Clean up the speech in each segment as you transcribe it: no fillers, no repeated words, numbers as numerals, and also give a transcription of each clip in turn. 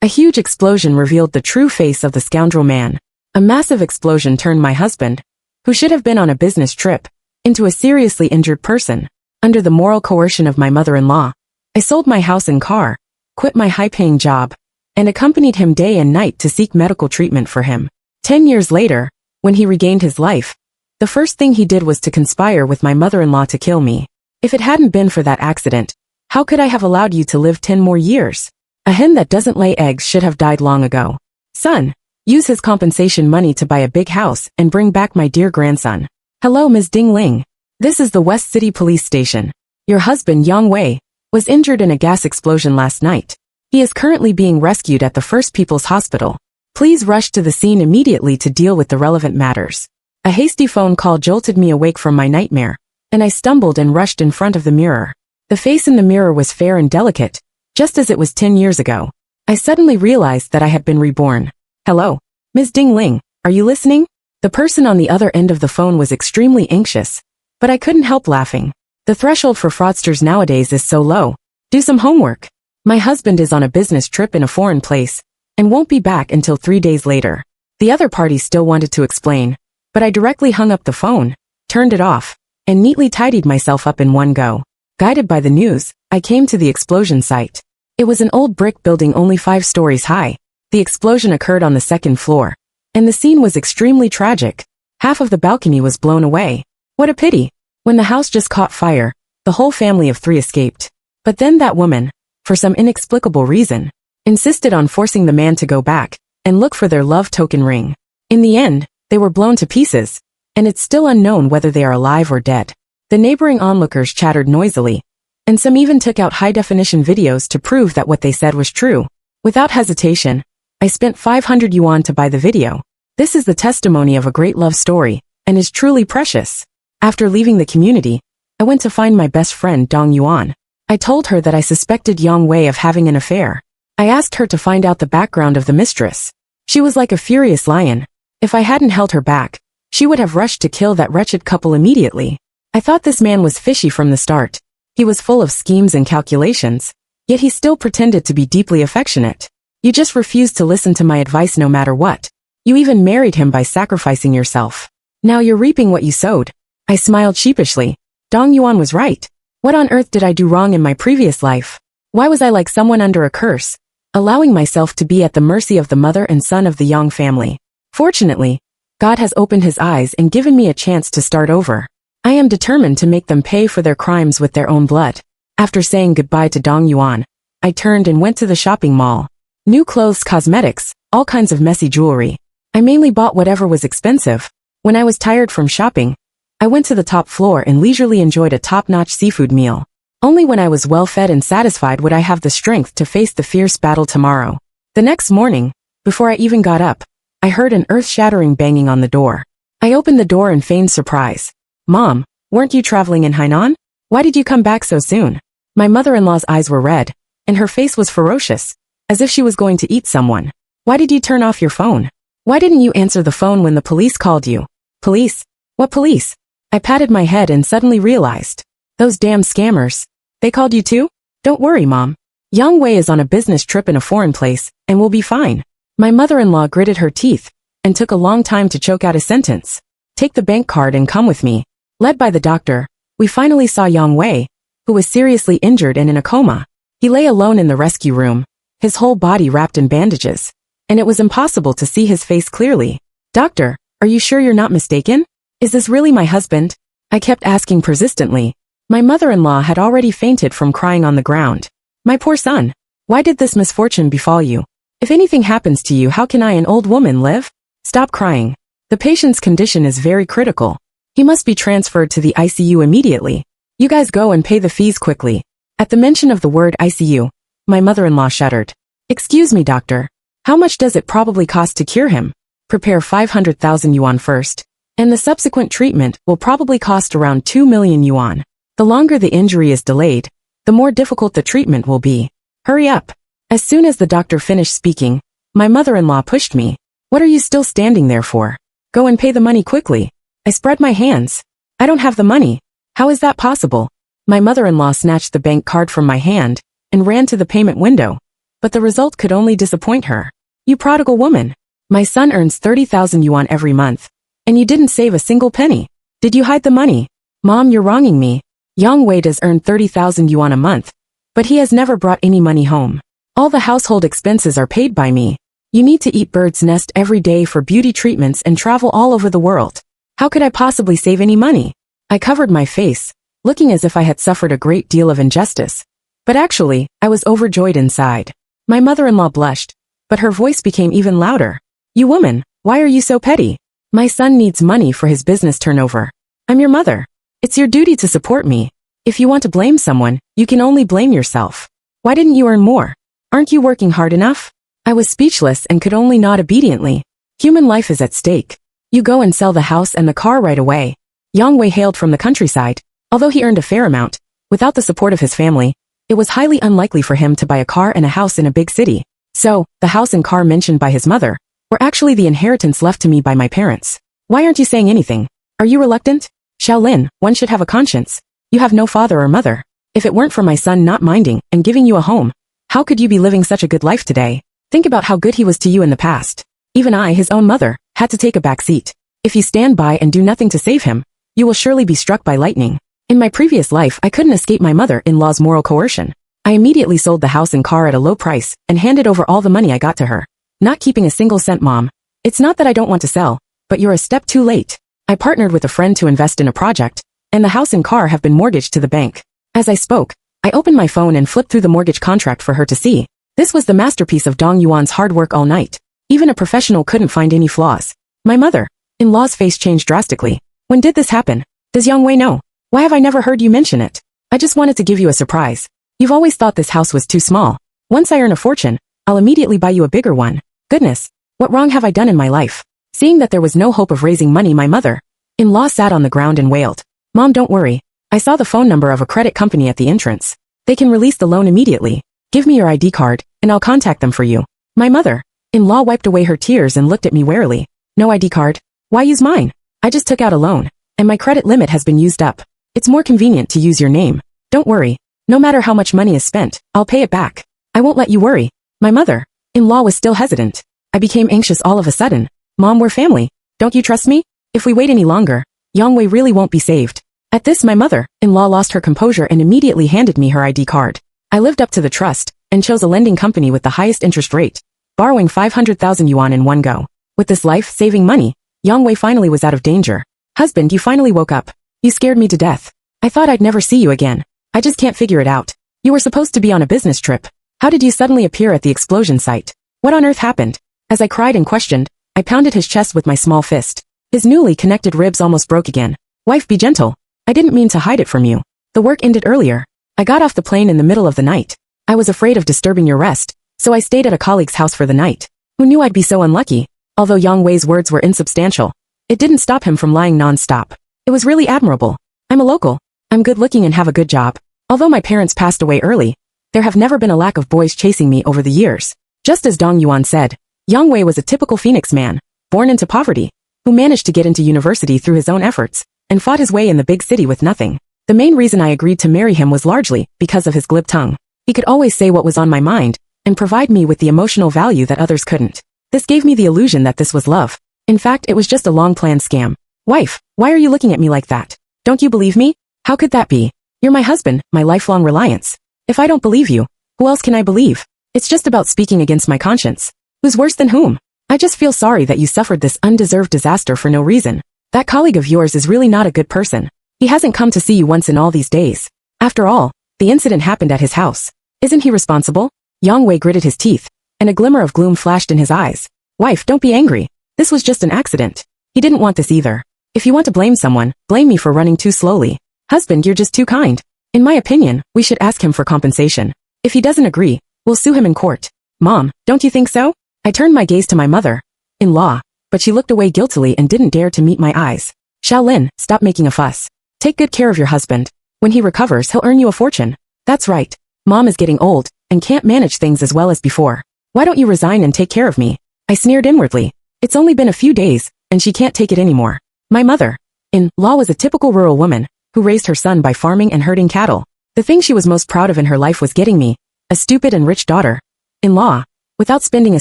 A huge explosion revealed the true face of the scoundrel man. A massive explosion turned my husband, who should have been on a business trip, into a seriously injured person. Under the moral coercion of my mother-in-law, I sold my house and car, quit my high-paying job, and accompanied him day and night to seek medical treatment for him. 10 years later, when he regained his life, the first thing he did was to conspire with my mother-in-law to kill me. If it hadn't been for that accident, how could I have allowed you to live 10 more years? A hen that doesn't lay eggs should have died long ago. Son, use his compensation money to buy a big house and bring back my dear grandson. Hello, Ms. Ding Ling. This is the West City Police Station. Your husband, Yang Wei, was injured in a gas explosion last night. He is currently being rescued at the First People's Hospital. Please rush to the scene immediately to deal with the relevant matters. A hasty phone call jolted me awake from my nightmare, and I stumbled and rushed in front of the mirror. The face in the mirror was fair and delicate, just as it was 10 years ago. I suddenly realized that I had been reborn. Hello, Ms. Ding Ling, are you listening? The person on the other end of the phone was extremely anxious, but I couldn't help laughing. The threshold for fraudsters nowadays is so low. Do some homework. My husband is on a business trip in a foreign place, and won't be back until 3 days later. The other party still wanted to explain, but I directly hung up the phone, turned it off, and neatly tidied myself up in one go. Guided by the news, I came to the explosion site. It was an old brick building only 5 stories high. The explosion occurred on the 2nd floor, and the scene was extremely tragic. Half of the balcony was blown away. What a pity. When the house just caught fire, the whole family of 3 escaped. But then that woman, for some inexplicable reason, insisted on forcing the man to go back and look for their love token ring. In the end, they were blown to pieces, and it's still unknown whether they are alive or dead. The neighboring onlookers chattered noisily, and some even took out high-definition videos to prove that what they said was true. Without hesitation, I spent 500 yuan to buy the video. This is the testimony of a great love story, and is truly precious. After leaving the community, I went to find my best friend Dong Yuan. I told her that I suspected Yang Wei of having an affair. I asked her to find out the background of the mistress. She was like a furious lion. If I hadn't held her back, she would have rushed to kill that wretched couple immediately. I thought this man was fishy from the start. He was full of schemes and calculations, yet he still pretended to be deeply affectionate. You just refused to listen to my advice no matter what. You even married him by sacrificing yourself. Now you're reaping what you sowed. I smiled sheepishly. Dong Yuan was right. What on earth did I do wrong in my previous life? Why was I like someone under a curse, allowing myself to be at the mercy of the mother and son of the Yang family? Fortunately, God has opened his eyes and given me a chance to start over. I am determined to make them pay for their crimes with their own blood. After saying goodbye to Dong Yuan, I turned and went to the shopping mall. New clothes, cosmetics, all kinds of messy jewelry. I mainly bought whatever was expensive. When I was tired from shopping, I went to the top floor and leisurely enjoyed a top-notch seafood meal. Only when I was well-fed and satisfied would I have the strength to face the fierce battle tomorrow. The next morning, before I even got up, I heard an earth-shattering banging on the door. I opened the door in feigned surprise. Mom, weren't you traveling in Hainan? Why did you come back so soon? My mother-in-law's eyes were red, and her face was ferocious, as if she was going to eat someone. Why did you turn off your phone? Why didn't you answer the phone when the police called you? Police? What police? I patted my head and suddenly realized. Those damn scammers. They called you too? Don't worry, Mom. Yang Wei is on a business trip in a foreign place, and will be fine. My mother-in-law gritted her teeth, and took a long time to choke out a sentence. Take the bank card and come with me. Led by the doctor, we finally saw Yang Wei, who was seriously injured and in a coma. He lay alone in the rescue room, his whole body wrapped in bandages, and it was impossible to see his face clearly. Doctor, are you sure you're not mistaken? Is this really my husband? I kept asking persistently. My mother-in-law had already fainted from crying on the ground. My poor son, why did this misfortune befall you? If anything happens to you, how can I, an old woman, live? Stop crying. The patient's condition is very critical. He must be transferred to the ICU immediately. You guys go and pay the fees quickly. At the mention of the word ICU, my mother-in-law shuddered. Excuse me, doctor. How much does it probably cost to cure him? Prepare 500,000 yuan first, and the subsequent treatment will probably cost around 2 million yuan. The longer the injury is delayed, the more difficult the treatment will be. Hurry up. As soon as the doctor finished speaking, my mother-in-law pushed me. What are you still standing there for? Go and pay the money quickly. I spread my hands. I don't have the money. How is that possible? My mother-in-law snatched the bank card from my hand and ran to the payment window. but the result could only disappoint her. You prodigal woman. My son earns 30,000 yuan every month, and you didn't save a single penny. Did you hide the money? Mom, you're wronging me. Yang Wei does earn 30,000 yuan a month, but he has never brought any money home. All the household expenses are paid by me. You need to eat bird's nest every day for beauty treatments and travel all over the world. How could I possibly save any money? I covered my face, looking as if I had suffered a great deal of injustice. But actually, I was overjoyed inside. My mother-in-law blushed, but her voice became even louder. You woman, why are you so petty? My son needs money for his business turnover. I'm your mother. It's your duty to support me. If you want to blame someone, you can only blame yourself. Why didn't you earn more? Aren't you working hard enough? I was speechless and could only nod obediently. Human life is at stake. You go and sell the house and the car right away. Yang Wei hailed from the countryside. Although he earned a fair amount, without the support of his family, it was highly unlikely for him to buy a car and a house in a big city. So, the house and car mentioned by his mother were actually the inheritance left to me by my parents. Why aren't you saying anything? Are you reluctant? Xiaolin, one should have a conscience. You have no father or mother. If it weren't for my son not minding and giving you a home, how could you be living such a good life today? Think about how good he was to you in the past. Even I, his own mother, had to take a back seat. If you stand by and do nothing to save him, you will surely be struck by lightning. In my previous life, I couldn't escape my mother-in-law's moral coercion. I immediately sold the house and car at a low price and handed over all the money I got to her. Not keeping a single cent, Mom. It's not that I don't want to sell, but you're a step too late. I partnered with a friend to invest in a project, and the house and car have been mortgaged to the bank. As I spoke, I opened my phone and flipped through the mortgage contract for her to see. This was the masterpiece of Dong Yuan's hard work all night. Even a professional couldn't find any flaws. My mother-in-law's face changed drastically. When did this happen? Does Yang Wei know? Why have I never heard you mention it? I just wanted to give you a surprise. You've always thought this house was too small. Once I earn a fortune, I'll immediately buy you a bigger one. Goodness, what wrong have I done in my life? Seeing that there was no hope of raising money, my mother-in-law sat on the ground and wailed. Mom, don't worry. I saw the phone number of a credit company at the entrance. They can release the loan immediately. Give me your ID card, and I'll contact them for you. My mother-in-law wiped away her tears and looked at me warily. No ID card? Why use mine? I just took out a loan, and my credit limit has been used up. It's more convenient to use your name. Don't worry. No matter how much money is spent, I'll pay it back. I won't let you worry. My mother-in-law was still hesitant. I became anxious all of a sudden. Mom, we're family. Don't you trust me? If we wait any longer, Yang Wei really won't be saved. At this, my mother-in-law lost her composure and immediately handed me her ID card. I lived up to the trust and chose a lending company with the highest interest rate, borrowing 500,000 yuan in one go. With this life-saving money, Yang Wei finally was out of danger. Husband, you finally woke up. You scared me to death. I thought I'd never see you again. I just can't figure it out. You were supposed to be on a business trip. How did you suddenly appear at the explosion site? What on earth happened? As I cried and questioned, I pounded his chest with my small fist. His newly connected ribs almost broke again. Wife, be gentle. I didn't mean to hide it from you. The work ended earlier. I got off the plane in the middle of the night. I was afraid of disturbing your rest, so I stayed at a colleague's house for the night. Who knew I'd be so unlucky? Although Yang Wei's words were insubstantial, it didn't stop him from lying non-stop. It was really admirable. I'm a local. I'm good-looking and have a good job. Although my parents passed away early, there have never been a lack of boys chasing me over the years. Just as Dong Yuan said, Yang Wei was a typical Phoenix man, born into poverty, who managed to get into university through his own efforts, and fought his way in the big city with nothing. The main reason I agreed to marry him was largely because of his glib tongue. He could always say what was on my mind, and provide me with the emotional value that others couldn't. This gave me the illusion that this was love. In fact, it was just a long-planned scam. Wife, why are you looking at me like that? Don't you believe me? How could that be? You're my husband, my lifelong reliance. If I don't believe you, who else can I believe? It's just about speaking against my conscience. Who's worse than whom? I just feel sorry that you suffered this undeserved disaster for no reason. That colleague of yours is really not a good person. He hasn't come to see you once in all these days. After all, the incident happened at his house. Isn't he responsible? Yang Wei gritted his teeth, and a glimmer of gloom flashed in his eyes. Wife, don't be angry. This was just an accident. He didn't want this either. If you want to blame someone, blame me for running too slowly. Husband, you're just too kind. In my opinion, we should ask him for compensation. If he doesn't agree, we'll sue him in court. Mom, don't you think so? I turned my gaze to my mother-in-law, but she looked away guiltily and didn't dare to meet my eyes. Xiaolin, stop making a fuss. Take good care of your husband. When he recovers, he'll earn you a fortune. That's right. Mom is getting old and can't manage things as well as before. Why don't you resign and take care of me? I sneered inwardly. It's only been a few days, and she can't take it anymore. My mother-in-law was a typical rural woman who raised her son by farming and herding cattle. The thing she was most proud of in her life was getting me, a stupid and rich daughter, mother-in-law, without spending a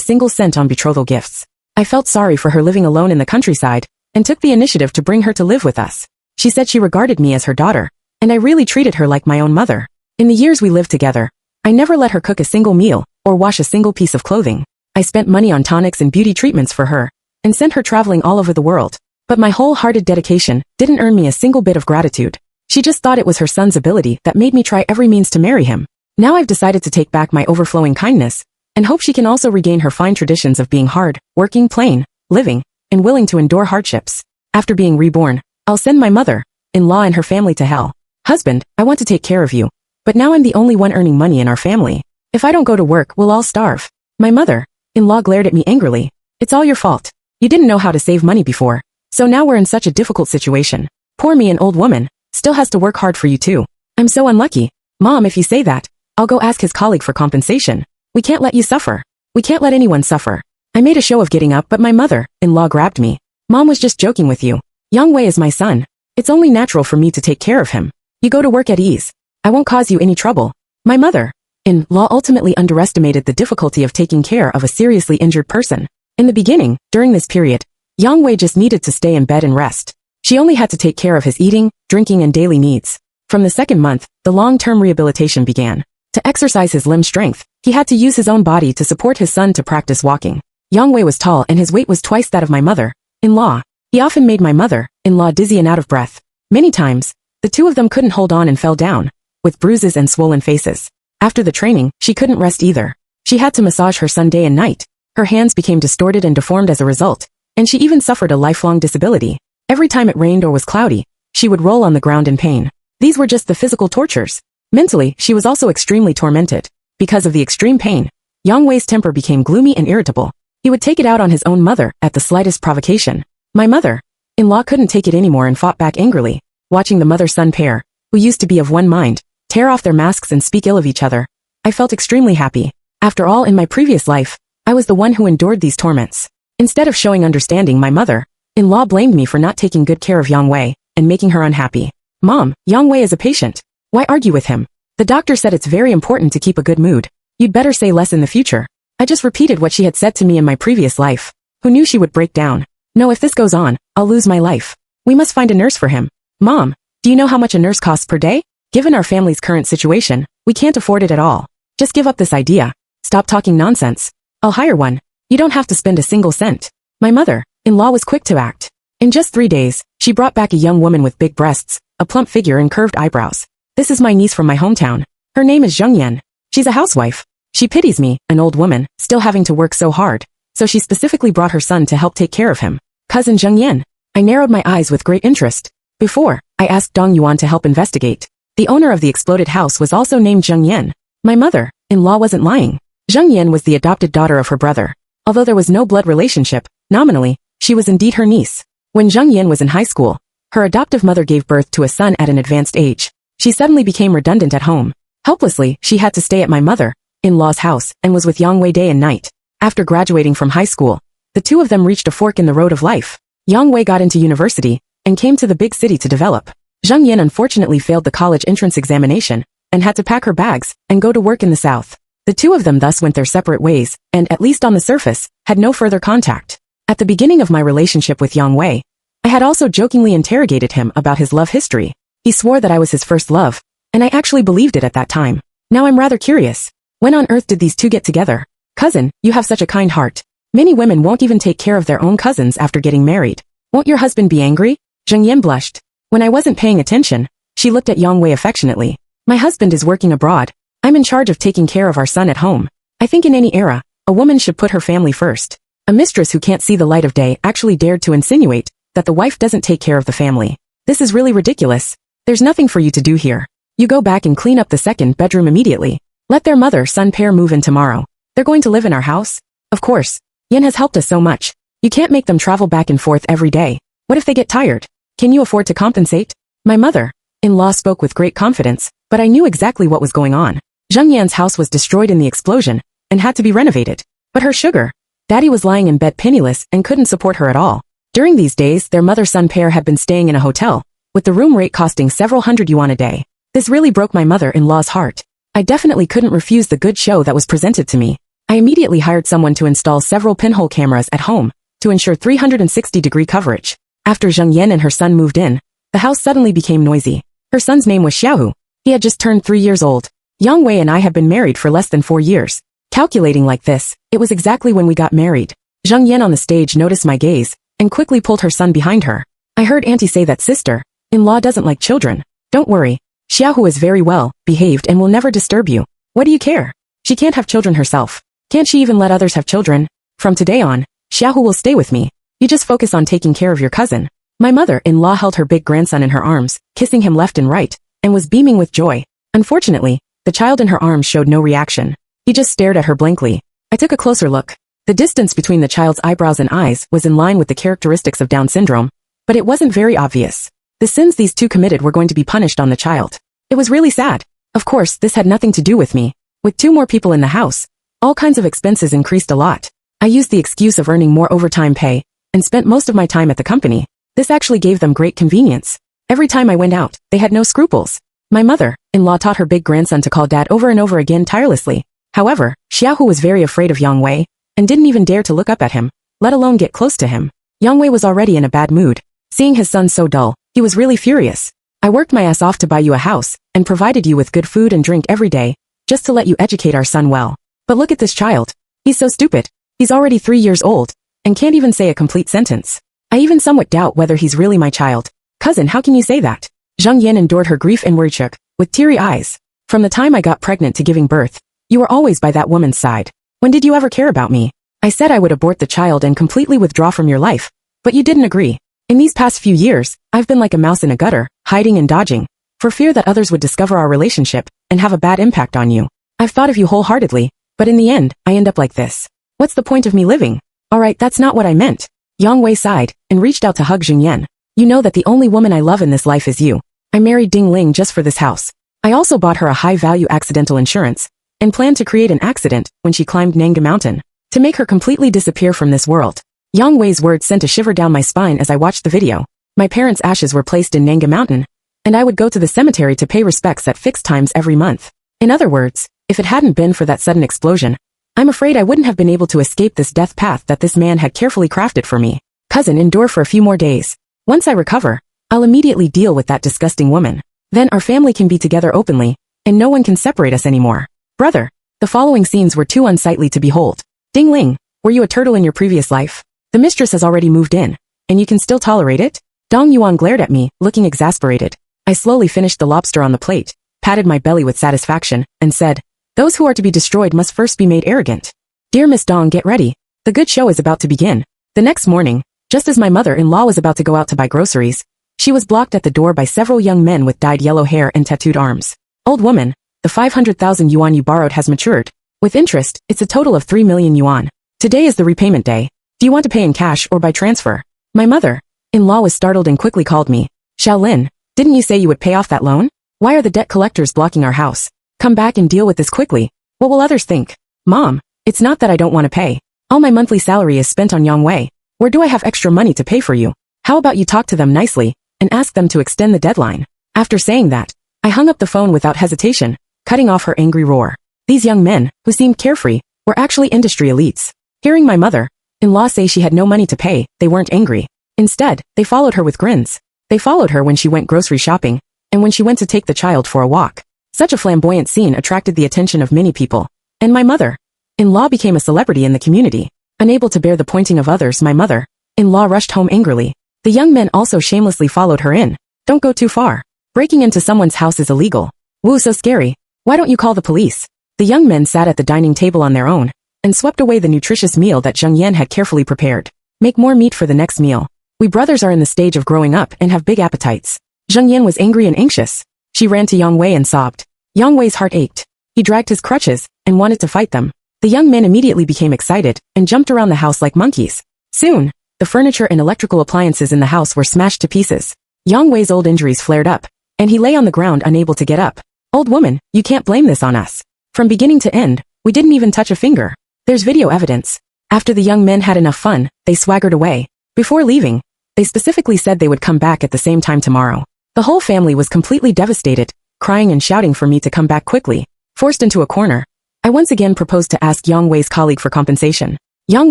single cent on betrothal gifts. I felt sorry for her living alone in the countryside, and took the initiative to bring her to live with us. She said she regarded me as her daughter, and I really treated her like my own mother. In the years we lived together, I never let her cook a single meal, or wash a single piece of clothing. I spent money on tonics and beauty treatments for her, and sent her traveling all over the world. But my wholehearted dedication didn't earn me a single bit of gratitude. She just thought it was her son's ability that made me try every means to marry him. Now I've decided to take back my overflowing kindness, and hope she can also regain her fine traditions of being hard, working, plain, living, and willing to endure hardships. After being reborn, I'll send my mother-in-law and her family to hell. Husband, I want to take care of you, but now I'm the only one earning money in our family. If I don't go to work, we'll all starve. My mother-in-law glared at me angrily. It's all your fault. You didn't know how to save money before, so now we're in such a difficult situation. Poor me, an old woman, still has to work hard for you too. I'm so unlucky. Mom, if you say that, I'll go ask his colleague for compensation. We can't let you suffer. We can't let anyone suffer. I made a show of getting up, but my mother-in-law grabbed me. Mom was just joking with you. Yang Wei is my son. It's only natural for me to take care of him. You go to work at ease. I won't cause you any trouble. My mother-in-law ultimately underestimated the difficulty of taking care of a seriously injured person. In the beginning, during this period, Yang Wei just needed to stay in bed and rest. She only had to take care of his eating, drinking, and daily needs. From the second month, the long-term rehabilitation began. To exercise his limb strength, he had to use his own body to support his son to practice walking. Yang Wei was tall and his weight was twice that of my mother-in-law. He often made my mother-in-law dizzy and out of breath. Many times, the two of them couldn't hold on and fell down, with bruises and swollen faces. After the training, she couldn't rest either. She had to massage her son day and night. Her hands became distorted and deformed as a result, and she even suffered a lifelong disability. Every time it rained or was cloudy, she would roll on the ground in pain. These were just the physical tortures. Mentally, she was also extremely tormented. Because of the extreme pain, Yang Wei's temper became gloomy and irritable. He would take it out on his own mother at the slightest provocation. My mother-in-law couldn't take it anymore and fought back angrily. Watching the mother-son pair, who used to be of one mind, tear off their masks and speak ill of each other, I felt extremely happy. After all, in my previous life, I was the one who endured these torments. Instead of showing understanding, my mother-in-law blamed me for not taking good care of Yang Wei and making her unhappy. Mom, Yang Wei is a patient. Why argue with him? The doctor said it's very important to keep a good mood. You'd better say less in the future. I just repeated what she had said to me in my previous life. Who knew she would break down? No, if this goes on, I'll lose my life. We must find a nurse for him. Mom, do you know how much a nurse costs per day? Given our family's current situation, we can't afford it at all. Just give up this idea. Stop talking nonsense. I'll hire one. You don't have to spend a single cent. My mother-in-law was quick to act. In just 3 days, she brought back a young woman with big breasts, a plump figure, and curved eyebrows. This is my niece from my hometown. Her name is Zheng Yan. She's a housewife. She pities me, an old woman, still having to work so hard, so she specifically brought her son to help take care of him. Cousin Zheng Yan. I narrowed my eyes with great interest. Before, I asked Dong Yuan to help investigate. The owner of the exploded house was also named Zheng Yan. My mother-in-law wasn't lying. Zheng Yan was the adopted daughter of her brother. Although there was no blood relationship, nominally, she was indeed her niece. When Zheng Yan was in high school, her adoptive mother gave birth to a son at an advanced age. She suddenly became redundant at home. Helplessly, she had to stay at my mother-in-law's house and was with Yang Wei day and night. After graduating from high school, the two of them reached a fork in the road of life. Yang Wei got into university and came to the big city to develop. Zheng Yan unfortunately failed the college entrance examination and had to pack her bags and go to work in the south. The two of them thus went their separate ways and, at least on the surface, had no further contact. At the beginning of my relationship with Yang Wei, I had also jokingly interrogated him about his love history. He swore that I was his first love, and I actually believed it at that time. Now I'm rather curious. When on earth did these two get together? Cousin, you have such a kind heart. Many women won't even take care of their own cousins after getting married. Won't your husband be angry? Zheng Yan blushed. When I wasn't paying attention, she looked at Yang Wei affectionately. My husband is working abroad. I'm in charge of taking care of our son at home. I think in any era, a woman should put her family first. A mistress who can't see the light of day actually dared to insinuate that the wife doesn't take care of the family. This is really ridiculous. There's nothing for you to do here. You go back and clean up the second bedroom immediately. Let their mother-son pair move in tomorrow. They're going to live in our house. Of course. Yan has helped us so much. You can't make them travel back and forth every day. What if they get tired? Can you afford to compensate? My mother-in-law spoke with great confidence, but I knew exactly what was going on. Zheng Yan's house was destroyed in the explosion and had to be renovated. But her sugar daddy was lying in bed penniless and couldn't support her at all. During these days, their mother-son pair had been staying in a hotel, with the room rate costing several hundred yuan a day. This really broke my mother-in-law's heart. I definitely couldn't refuse the good show that was presented to me. I immediately hired someone to install several pinhole cameras at home to ensure 360-degree coverage. After Zheng Yan and her son moved in, the house suddenly became noisy. Her son's name was Xiaohu. He had just turned 3 years old. Yang Wei and I have been married for less than 4 years. Calculating like this, it was exactly when we got married. Zheng Yan on the stage noticed my gaze and quickly pulled her son behind her. I heard Auntie say that sister-in-law doesn't like children. Don't worry. Xiaohu is very well behaved and will never disturb you. What do you care? She can't have children herself. Can't she even let others have children? From today on, Xiaohu will stay with me. You just focus on taking care of your cousin. My mother-in-law held her big grandson in her arms, kissing him left and right, and was beaming with joy. Unfortunately, the child in her arms showed no reaction. He just stared at her blankly. I took a closer look. The distance between the child's eyebrows and eyes was in line with the characteristics of Down syndrome, but it wasn't very obvious. The sins these two committed were going to be punished on the child. It was really sad. Of course, this had nothing to do with me. With 2 more people in the house, all kinds of expenses increased a lot. I used the excuse of earning more overtime pay and spent most of my time at the company. This actually gave them great convenience. Every time I went out, they had no scruples. My mother-in-law taught her big grandson to call dad over and over again tirelessly. However, Xiaohu was very afraid of Yang Wei and didn't even dare to look up at him, let alone get close to him. Yang Wei was already in a bad mood. Seeing his son so dull, he was really furious. I worked my ass off to buy you a house and provided you with good food and drink every day, just to let you educate our son well. But look at this child. He's so stupid. He's already 3 years old and can't even say a complete sentence. I even somewhat doubt whether he's really my child. Cousin, how can you say that? Zheng Yan endured her grief and worry with teary eyes. From the time I got pregnant to giving birth, you were always by that woman's side. When did you ever care about me? I said I would abort the child and completely withdraw from your life, but you didn't agree. In these past few years, I've been like a mouse in a gutter, hiding and dodging, for fear that others would discover our relationship and have a bad impact on you. I've thought of you wholeheartedly, but in the end, I end up like this. What's the point of me living? Alright, that's not what I meant. Yang Wei sighed and reached out to hug Zheng Yan. You know that the only woman I love in this life is you. I married Ding Ling just for this house. I also bought her a high-value accidental insurance and planned to create an accident when she climbed Nanga Mountain to make her completely disappear from this world. Yang Wei's words sent a shiver down my spine as I watched the video. My parents' ashes were placed in Nanga Mountain, and I would go to the cemetery to pay respects at fixed times every month. In other words, if it hadn't been for that sudden explosion, I'm afraid I wouldn't have been able to escape this death path that this man had carefully crafted for me. Cousin, endure for a few more days. Once I recover, I'll immediately deal with that disgusting woman. Then our family can be together openly, and no one can separate us anymore. Brother, the following scenes were too unsightly to behold. Ding Ling, were you a turtle in your previous life? The mistress has already moved in, and you can still tolerate it? Dong Yuan glared at me, looking exasperated. I slowly finished the lobster on the plate, patted my belly with satisfaction, and said, those who are to be destroyed must first be made arrogant. Dear Miss Dong, get ready. The good show is about to begin. The next morning, just as my mother-in-law was about to go out to buy groceries, she was blocked at the door by several young men with dyed yellow hair and tattooed arms. Old woman, the 500,000 yuan you borrowed has matured. With interest, it's a total of 3 million yuan. Today is the repayment day. Do you want to pay in cash or by transfer? My mother-in-law was startled and quickly called me. Xiaolin, didn't you say you would pay off that loan? Why are the debt collectors blocking our house? Come back and deal with this quickly. What will others think? Mom, it's not that I don't want to pay. All my monthly salary is spent on Yang Wei. Where do I have extra money to pay for you? How about you talk to them nicely and ask them to extend the deadline? After saying that, I hung up the phone without hesitation, cutting off her angry roar. These young men, who seemed carefree, were actually industry elites. Hearing my mother-in-law say she had no money to pay, they weren't angry. Instead, they followed her with grins. They followed her when she went grocery shopping, and when she went to take the child for a walk. Such a flamboyant scene attracted the attention of many people, and my mother-in-law became a celebrity in the community. Unable to bear the pointing of others, my mother-in-law rushed home angrily. The young men also shamelessly followed her in. Don't go too far. Breaking into someone's house is illegal. Woo, so scary. Why don't you call the police? The young men sat at the dining table on their own, and swept away the nutritious meal that Zheng Yan had carefully prepared. Make more meat for the next meal. We brothers are in the stage of growing up and have big appetites. Zheng Yan was angry and anxious. She ran to Yang Wei and sobbed. Yang Wei's heart ached. He dragged his crutches and wanted to fight them. The young men immediately became excited and jumped around the house like monkeys. Soon, the furniture and electrical appliances in the house were smashed to pieces. Yang Wei's old injuries flared up, and he lay on the ground unable to get up. Old woman, you can't blame this on us. From beginning to end, we didn't even touch a finger. There's video evidence. After the young men had enough fun, they swaggered away. Before leaving, they specifically said they would come back at the same time tomorrow. The whole family was completely devastated, crying and shouting for me to come back quickly. Forced into a corner, I once again proposed to ask Yang Wei's colleague for compensation. Yang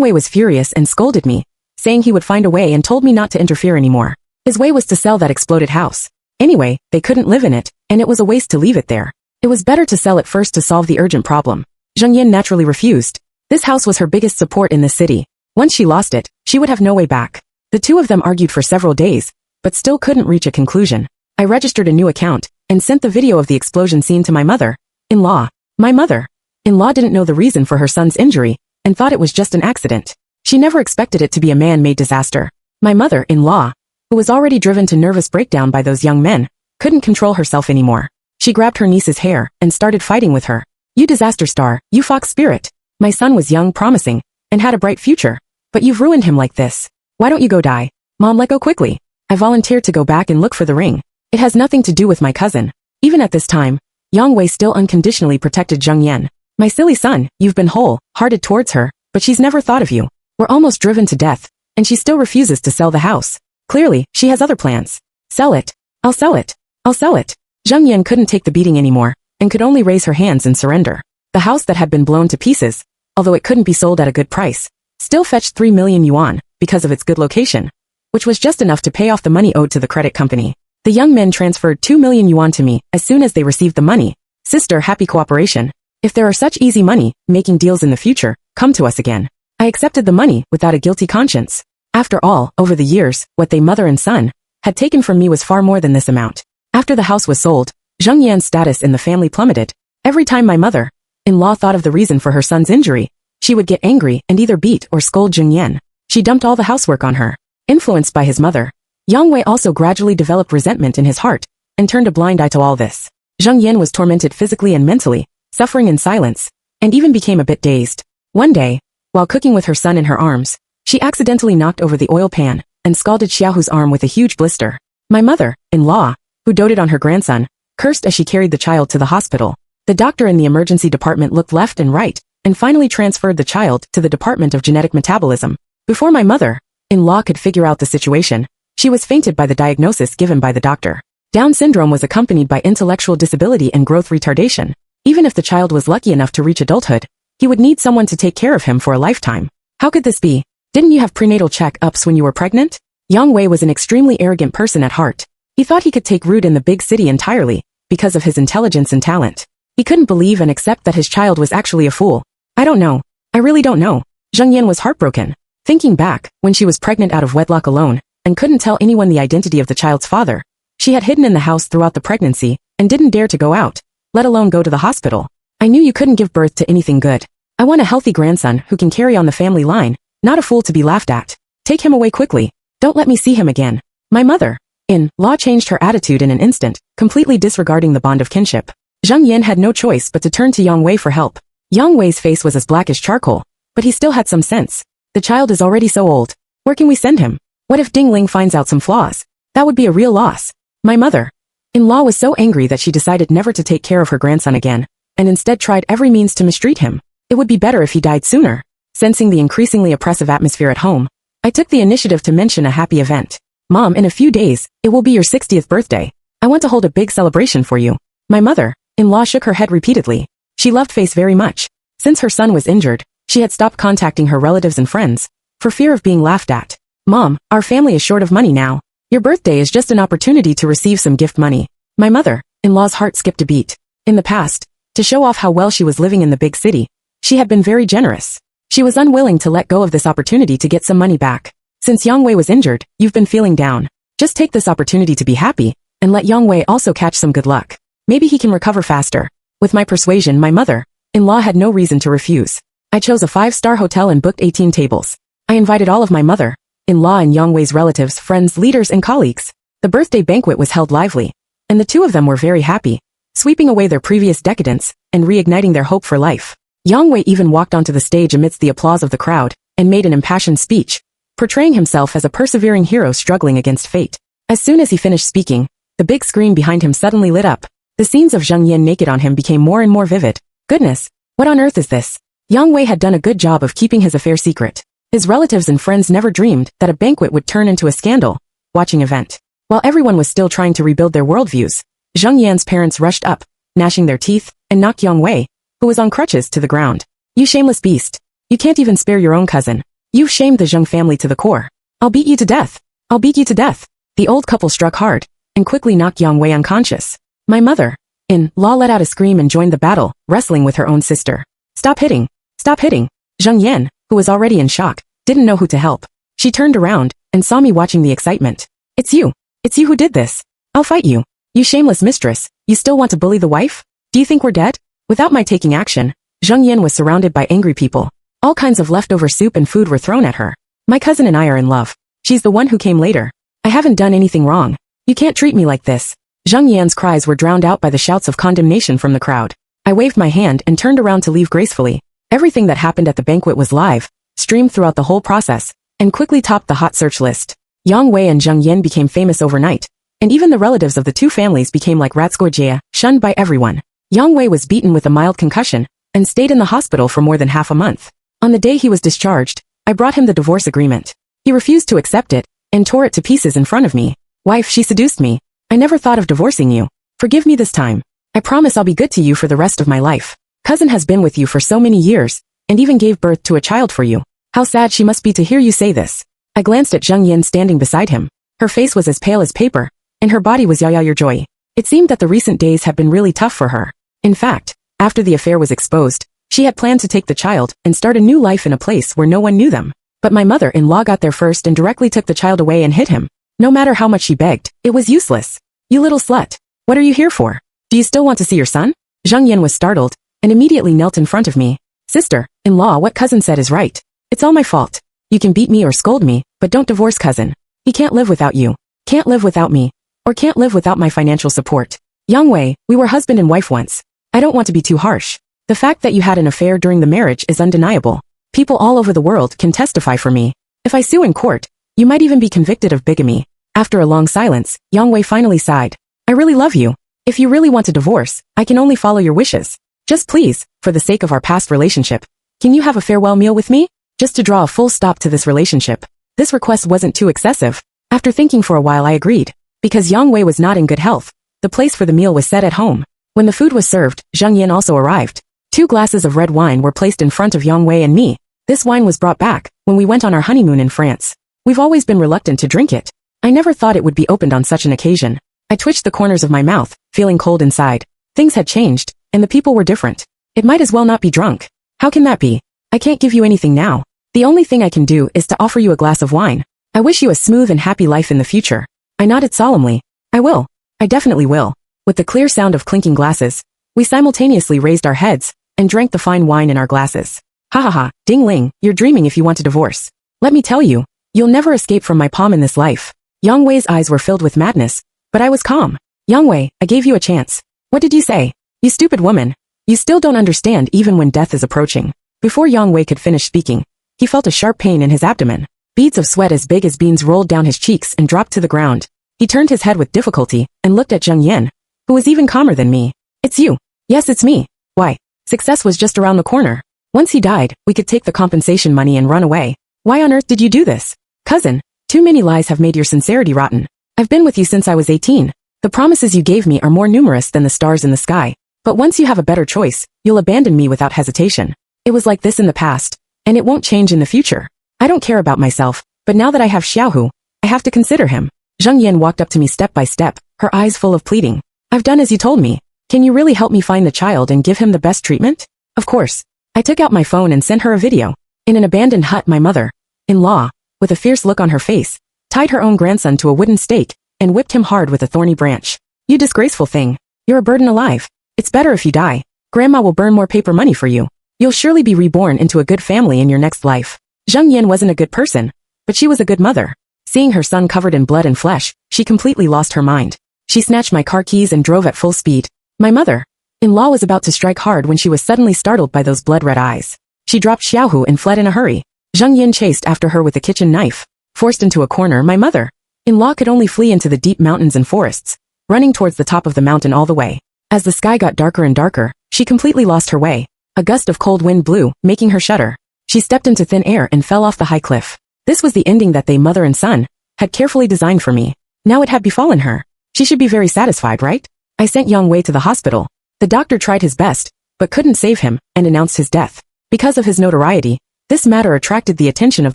Wei was furious and scolded me, saying he would find a way and told me not to interfere anymore. His way was to sell that exploded house. Anyway, they couldn't live in it, and it was a waste to leave it there. It was better to sell it first to solve the urgent problem. Zheng Yan naturally refused. This house was her biggest support in the city. Once she lost it, she would have no way back. The two of them argued for several days, but still couldn't reach a conclusion. I registered a new account and sent the video of the explosion scene to my mother-in-law. My mother-in-law didn't know the reason for her son's injury and thought it was just an accident. She never expected it to be a man-made disaster. My mother-in-law, who was already driven to nervous breakdown by those young men, couldn't control herself anymore. She grabbed her niece's hair and started fighting with her. You disaster star, you fox spirit. My son was young, promising, and had a bright future. But you've ruined him like this. Why don't you go die? Mom, let go quickly. I volunteered to go back and look for the ring. It has nothing to do with my cousin. Even at this time, Yang Wei still unconditionally protected Zheng Yan. My silly son, you've been whole-hearted towards her, but she's never thought of you. We're almost driven to death, and she still refuses to sell the house. Clearly, she has other plans. Sell it. I'll sell it. I'll sell it. Zheng Yan couldn't take the beating anymore, and could only raise her hands in surrender. The house that had been blown to pieces, although it couldn't be sold at a good price, still fetched 3 million yuan, because of its good location, which was just enough to pay off the money owed to the credit company. The young men transferred 2 million yuan to me as soon as they received the money. Sister, happy cooperation. If there are such easy money-making deals in the future, come to us again. I accepted the money without a guilty conscience. After all, over the years, what they mother and son had taken from me was far more than this amount. After the house was sold, Zheng Yan's status in the family plummeted. Every time my mother-in-law thought of the reason for her son's injury, she would get angry and either beat or scold Zheng Yan. She dumped all the housework on her. Influenced by his mother, Yang Wei also gradually developed resentment in his heart and turned a blind eye to all this. Zheng Yan was tormented physically and mentally, suffering in silence, and even became a bit dazed. One day, while cooking with her son in her arms, she accidentally knocked over the oil pan and scalded Xiaohu's arm with a huge blister. My mother-in-law, who doted on her grandson, cursed as she carried the child to the hospital. The doctor in the emergency department looked left and right and finally transferred the child to the Department of Genetic Metabolism. Before my mother-in-law could figure out the situation, she was fainted by the diagnosis given by the doctor. Down syndrome was accompanied by intellectual disability and growth retardation. Even if the child was lucky enough to reach adulthood, he would need someone to take care of him for a lifetime. How could this be? Didn't you have prenatal check-ups when you were pregnant? Yang Wei was an extremely arrogant person at heart. He thought he could take root in the big city entirely, because of his intelligence and talent. He couldn't believe and accept that his child was actually a fool. I don't know. I really don't know. Zheng Yan was heartbroken. Thinking back, when she was pregnant out of wedlock alone, and couldn't tell anyone the identity of the child's father, she had hidden in the house throughout the pregnancy, and didn't dare to go out, let alone go to the hospital. I knew you couldn't give birth to anything good. I want a healthy grandson who can carry on the family line, not a fool to be laughed at. Take him away quickly. Don't let me see him again. My mother-in-law changed her attitude in an instant, completely disregarding the bond of kinship. Zheng Yan had no choice but to turn to Yang Wei for help. Yang Wei's face was as black as charcoal, but he still had some sense. The child is already so old. Where can we send him? What if Ding Ling finds out some flaws? That would be a real loss. My mother-in-law was so angry that she decided never to take care of her grandson again, and instead tried every means to mistreat him. It would be better if he died sooner. Sensing the increasingly oppressive atmosphere at home, I took the initiative to mention a happy event. Mom, in a few days, it will be your 60th birthday. I want to hold a big celebration for you. My mother-in-law shook her head repeatedly. She loved Face very much. Since her son was injured, she had stopped contacting her relatives and friends, for fear of being laughed at. Mom, our family is short of money now. Your birthday is just an opportunity to receive some gift money. My mother-in-law's heart skipped a beat. In the past, to show off how well she was living in the big city, she had been very generous. She was unwilling to let go of this opportunity to get some money back. Since Yang Wei was injured, you've been feeling down. Just take this opportunity to be happy, and let Yang Wei also catch some good luck. Maybe he can recover faster. With my persuasion, my mother-in-law had no reason to refuse. I chose a 5-star hotel and booked 18 tables. I invited all of my mother-in-law and Yang Wei's relatives, friends, leaders, and colleagues. The birthday banquet was held lively, and the two of them were very happy, sweeping away their previous decadence and reigniting their hope for life. Yang Wei even walked onto the stage amidst the applause of the crowd and made an impassioned speech, portraying himself as a persevering hero struggling against fate. As soon as he finished speaking, the big screen behind him suddenly lit up. The scenes of Zheng Yan naked on him became more and more vivid. Goodness, what on earth is this? Yang Wei had done a good job of keeping his affair secret. His relatives and friends never dreamed that a banquet would turn into a scandal-watching event. While everyone was still trying to rebuild their worldviews, Zheng Yan's parents rushed up, gnashing their teeth, and knocked Yang Wei who was on crutches, to the ground. You shameless beast. You can't even spare your own cousin. You've shamed the Zheng family to the core. I'll beat you to death. I'll beat you to death. The old couple struck hard and quickly knocked Yang Wei unconscious. My mother-in-law let out a scream and joined the battle, wrestling with her own sister. Stop hitting. Stop hitting. Zheng Yan, who was already in shock, didn't know who to help. She turned around and saw me watching the excitement. It's you. It's you who did this. I'll fight you. You shameless mistress. You still want to bully the wife? Do you think we're dead? Without my taking action, Zheng Yan was surrounded by angry people. All kinds of leftover soup and food were thrown at her. My cousin and I are in love. She's the one who came later. I haven't done anything wrong. You can't treat me like this. Zheng Yan's cries were drowned out by the shouts of condemnation from the crowd. I waved my hand and turned around to leave gracefully. Everything that happened at the banquet was live, streamed throughout the whole process, and quickly topped the hot search list. Yang Wei and Zheng Yan became famous overnight, and even the relatives of the two families became like Ratsgorjia, shunned by everyone. Yang Wei was beaten with a mild concussion and stayed in the hospital for more than half a month. On the day he was discharged, I brought him the divorce agreement. He refused to accept it and tore it to pieces in front of me. Wife, she seduced me. I never thought of divorcing you. Forgive me this time. I promise I'll be good to you for the rest of my life. Cousin has been with you for so many years and even gave birth to a child for you. How sad she must be to hear you say this. I glanced at Zheng Yan standing beside him. Her face was as pale as paper, and her body was yaya your joy. It seemed that the recent days had been really tough for her. In fact, after the affair was exposed, she had planned to take the child and start a new life in a place where no one knew them. But my mother-in-law got there first and directly took the child away and hid him. No matter how much she begged, it was useless. You little slut. What are you here for? Do you still want to see your son? Zheng Yan was startled and immediately knelt in front of me. Sister-in-law, what cousin said is right. It's all my fault. You can beat me or scold me, but don't divorce cousin. He can't live without you. Can't live without me. Or can't live without my financial support. Yang Wei, we were husband and wife once. I don't want to be too harsh. The fact that you had an affair during the marriage is undeniable. People all over the world can testify for me. If I sue in court, you might even be convicted of bigamy. After a long silence, Yang Wei finally sighed. I really love you. If you really want a divorce, I can only follow your wishes. Just please, for the sake of our past relationship, can you have a farewell meal with me? Just to draw a full stop to this relationship. This request wasn't too excessive. After thinking for a while, I agreed. Because Yang Wei was not in good health, the place for the meal was set at home. When the food was served, Zheng Yan also arrived. 2 glasses of red wine were placed in front of Yang Wei and me. This wine was brought back when we went on our honeymoon in France. We've always been reluctant to drink it. I never thought it would be opened on such an occasion. I twitched the corners of my mouth, feeling cold inside. Things had changed, and the people were different. It might as well not be drunk. How can that be? I can't give you anything now. The only thing I can do is to offer you a glass of wine. I wish you a smooth and happy life in the future. I nodded solemnly. I will. I definitely will. With the clear sound of clinking glasses, we simultaneously raised our heads and drank the fine wine in our glasses. Ha ha ha, Ding Ling, you're dreaming if you want a divorce. Let me tell you, you'll never escape from my palm in this life. Yang Wei's eyes were filled with madness, but I was calm. Yang Wei, I gave you a chance. What did you say? You stupid woman. You still don't understand even when death is approaching. Before Yang Wei could finish speaking, he felt a sharp pain in his abdomen. Beads of sweat as big as beans rolled down his cheeks and dropped to the ground. He turned his head with difficulty and looked at Zheng Yan, who was even calmer than me. It's you. Yes, it's me. Why? Success was just around the corner. Once he died, we could take the compensation money and run away. Why on earth did you do this? Cousin, too many lies have made your sincerity rotten. I've been with you since I was 18. The promises you gave me are more numerous than the stars in the sky. But once you have a better choice, you'll abandon me without hesitation. It was like this in the past, and it won't change in the future. I don't care about myself, but now that I have Xiaohu, I have to consider him. Zheng Yan walked up to me step by step, her eyes full of pleading. I've done as you told me. Can you really help me find the child and give him the best treatment? Of course. I took out my phone and sent her a video. In an abandoned hut, my mother-in-law, with a fierce look on her face, tied her own grandson to a wooden stake and whipped him hard with a thorny branch. You disgraceful thing. You're a burden alive. It's better if you die. Grandma will burn more paper money for you. You'll surely be reborn into a good family in your next life. Zheng Yan wasn't a good person, but she was a good mother. Seeing her son covered in blood and flesh, she completely lost her mind. She snatched my car keys and drove at full speed. My mother-in-law was about to strike hard when she was suddenly startled by those blood-red eyes. She dropped Xiaohu and fled in a hurry. Zheng Yan chased after her with a kitchen knife. Forced into a corner, my mother-in-law could only flee into the deep mountains and forests, running towards the top of the mountain all the way. As the sky got darker and darker, she completely lost her way. A gust of cold wind blew, making her shudder. She stepped into thin air and fell off the high cliff. This was the ending that they, mother and son, had carefully designed for me. Now it had befallen her. She should be very satisfied, right? I sent Yang Wei to the hospital. The doctor tried his best, but couldn't save him, and announced his death. Because of his notoriety, this matter attracted the attention of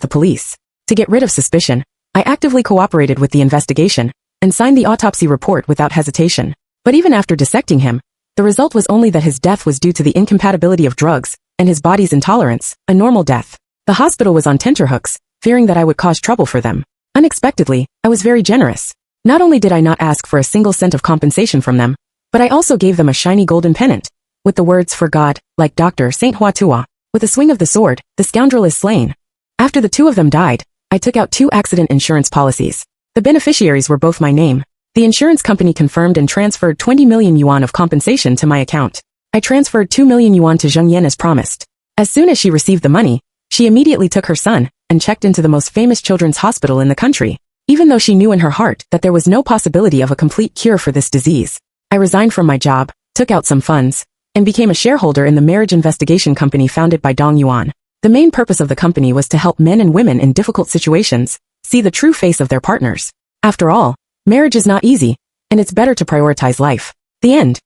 the police. To get rid of suspicion, I actively cooperated with the investigation, and signed the autopsy report without hesitation. But even after dissecting him, the result was only that his death was due to the incompatibility of drugs, and his body's intolerance, a normal death. The hospital was on tenterhooks, fearing that I would cause trouble for them. Unexpectedly, I was very generous. Not only did I not ask for a single cent of compensation from them, but I also gave them a shiny golden pennant, with the words "For God, like Dr. Saint Huatua." With a swing of the sword, the scoundrel is slain. After the two of them died, I took out 2 accident insurance policies. The beneficiaries were both my name. The insurance company confirmed and transferred 20 million yuan of compensation to my account. I transferred 2 million yuan to Zheng Yan as promised. As soon as she received the money, she immediately took her son and checked into the most famous children's hospital in the country, even though she knew in her heart that there was no possibility of a complete cure for this disease. I resigned from my job, took out some funds, and became a shareholder in the marriage investigation company founded by Dong Yuan. The main purpose of the company was to help men and women in difficult situations see the true face of their partners. After all, marriage is not easy, and it's better to prioritize life. The end.